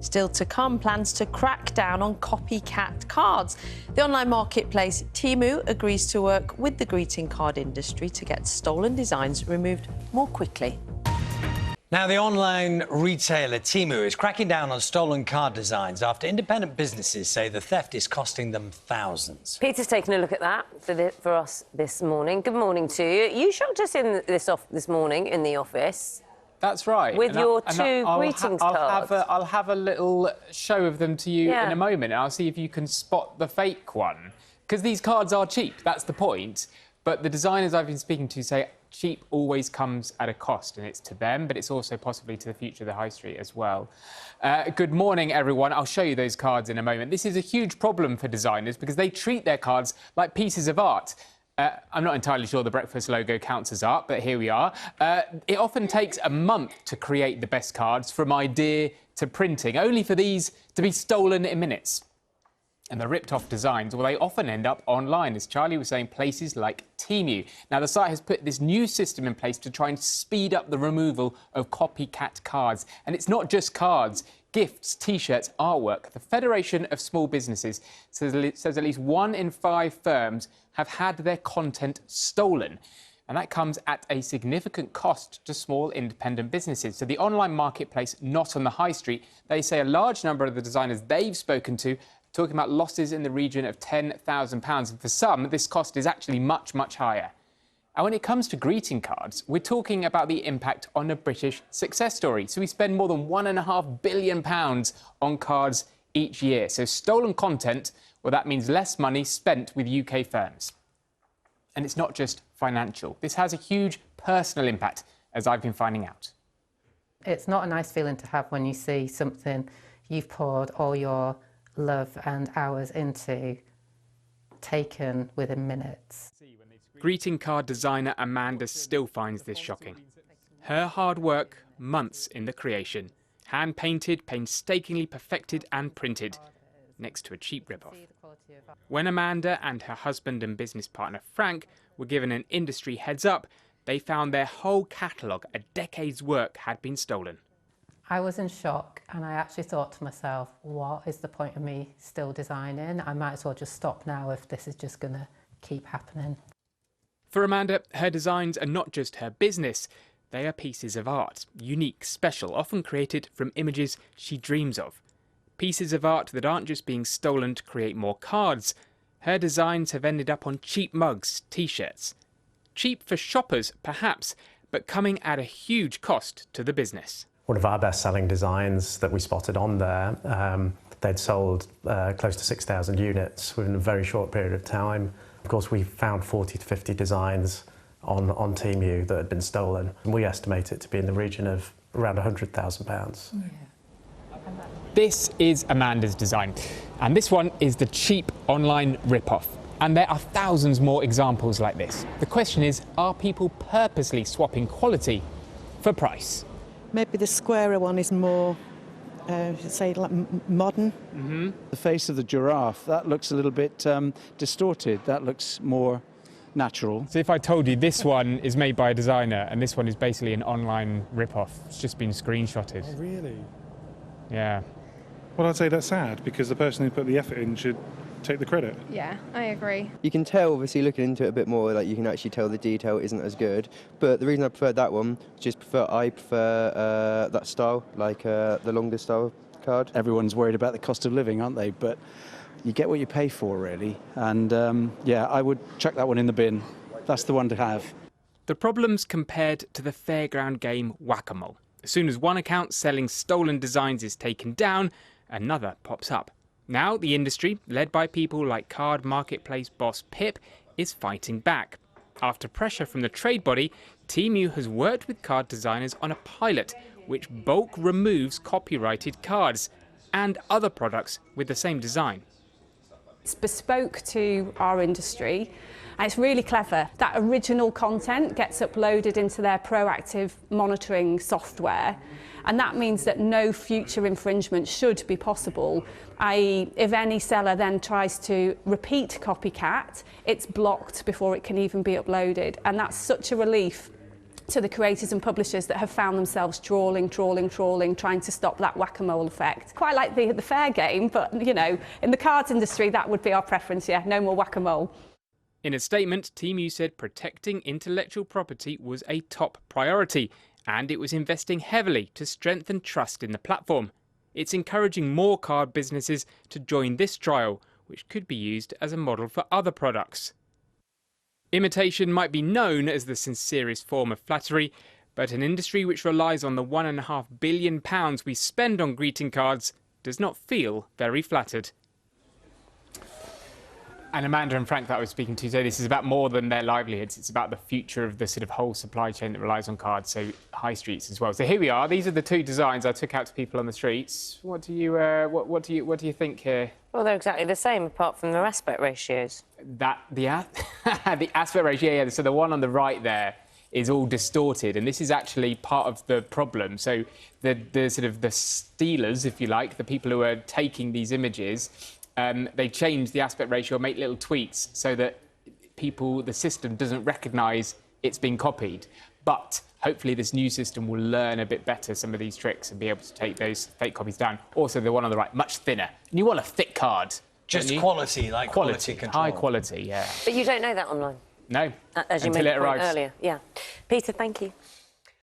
Still to come, plans to crack down on copycat cards. The online marketplace Temu agrees to work with the greeting card industry to get stolen designs removed more quickly. Now, the online retailer Temu is cracking down on stolen card designs after independent businesses say the theft is costing them thousands. Peter's taken a look at that for us this morning. Good morning to you. You showed us in this morning in the office. That's right. With your two greetings cards. I'll have a little show of them to you in a moment, and I'll see if you can spot the fake one. Because these cards are cheap, that's the point. But the designers I've been speaking to say cheap always comes at a cost, and it's to them, but it's also possibly to the future of the high street as well. Good morning, everyone. I'll show you those cards in a moment. This is a huge problem for designers because they treat their cards like pieces of art. I'm not entirely sure the breakfast logo counts as art, but here we are. It often takes a month to create the best cards, from idea to printing, only for these to be stolen in minutes. And the ripped-off designs, well, they often end up online, as Charlie was saying, places like Temu. Now, the site has put this new system in place to try and speed up the removal of copycat cards. And it's not just cards, gifts, T-shirts, artwork. The Federation of Small Businesses says at least 1 in 5 firms have had their content stolen. And that comes at a significant cost to small independent businesses. So the online marketplace, not on the high street, they say a large number of the designers they've spoken to talking about losses in the region of £10,000. And for some, this cost is actually much, much higher. And when it comes to greeting cards, we're talking about the impact on a British success story. So we spend more than £1.5 billion on cards each year. So stolen content, well, that means less money spent with UK firms. And it's not just financial. This has a huge personal impact, as I've been finding out. It's not a nice feeling to have when you see something you've poured all your love and hours into taken within minutes. Greeting card designer Amanda still finds this shocking. Her hard work, months in the creation, hand-painted, painstakingly perfected and printed, next to a cheap rip-off. When Amanda and her husband and business partner Frank were given an industry heads-up, they found their whole catalogue, a decade's work, had been stolen. I was in shock, and I actually thought to myself, what is the point of me still designing? I might as well just stop now if this is just going to keep happening. For Amanda, her designs are not just her business. They are pieces of art, unique, special, often created from images she dreams of. Pieces of art that aren't just being stolen to create more cards. Her designs have ended up on cheap mugs, T-shirts. Cheap for shoppers, perhaps, but coming at a huge cost to the business. One of our best-selling designs that we spotted on there, they'd sold close to 6,000 units within a very short period of time. Of course, we found 40 to 50 designs on Temu that had been stolen. And we estimate it to be in the region of around £100,000. Yeah. This is Amanda's design, and this one is the cheap online rip-off. And there are thousands more examples like this. The question is, are people purposely swapping quality for price? Maybe the squarer one is more, say, like modern. Mm-hmm. The face of the giraffe, that looks a little bit distorted. That looks more natural. So if I told you this one is made by a designer and this one is basically an online rip-off, it's just been screenshotted. Oh, really? Yeah. Well, I'd say that's sad, because the person who put the effort in should take the credit. Yeah, I agree. You can tell, obviously, looking into it a bit more, like you can actually tell the detail isn't as good. But the reason I preferred that one is I prefer that style, like the longer style card. Everyone's worried about the cost of living, aren't they? But you get what you pay for, really. And yeah, I would chuck that one in the bin. That's the one to have. The problem's compared to the fairground game Whack-A-Mole. As soon as one account selling stolen designs is taken down, another pops up. Now, the industry, led by people like card marketplace boss Pip, is fighting back. After pressure from the trade body, Temu has worked with card designers on a pilot which bulk removes copyrighted cards and other products with the same design. It's bespoke to our industry, and it's really clever. That original content gets uploaded into their proactive monitoring software, and that means that no future infringement should be possible, i.e. if any seller then tries to repeat copycat, it's blocked before it can even be uploaded, and that's such a relief to the creators and publishers that have found themselves trawling, trying to stop that whack-a-mole effect. Quite like the fair game, but, you know, in the cards industry, that would be our preference, yeah, no more whack-a-mole. In a statement, Temu said protecting intellectual property was a top priority, and it was investing heavily to strengthen trust in the platform. It's encouraging more card businesses to join this trial, which could be used as a model for other products. Imitation might be known as the sincerest form of flattery, but an industry which relies on the £1.5 billion we spend on greeting cards does not feel very flattered. And Amanda and Frank that I was speaking to say this is about more than their livelihoods. It's about the future of the sort of whole supply chain that relies on cards, so high streets as well. So here we are. These are the two designs I took out to people on the streets. What do you think here? Well, they're exactly the same, apart from their aspect ratios. The aspect ratio, yeah. So the one on the right there is all distorted, and this is actually part of the problem. So the sort of the stealers, if you like, the people who are taking these images, they change the aspect ratio, make little tweaks so that the system doesn't recognise it's been copied. But hopefully this new system will learn a bit better some of these tricks and be able to take those fake copies down. Also, the one on the right, much thinner. And you want a thick card. Just quality, like quality control. High quality, yeah. But you don't know that online? No, As you until made it the point arrives. earlier. Yeah. Peter, thank you.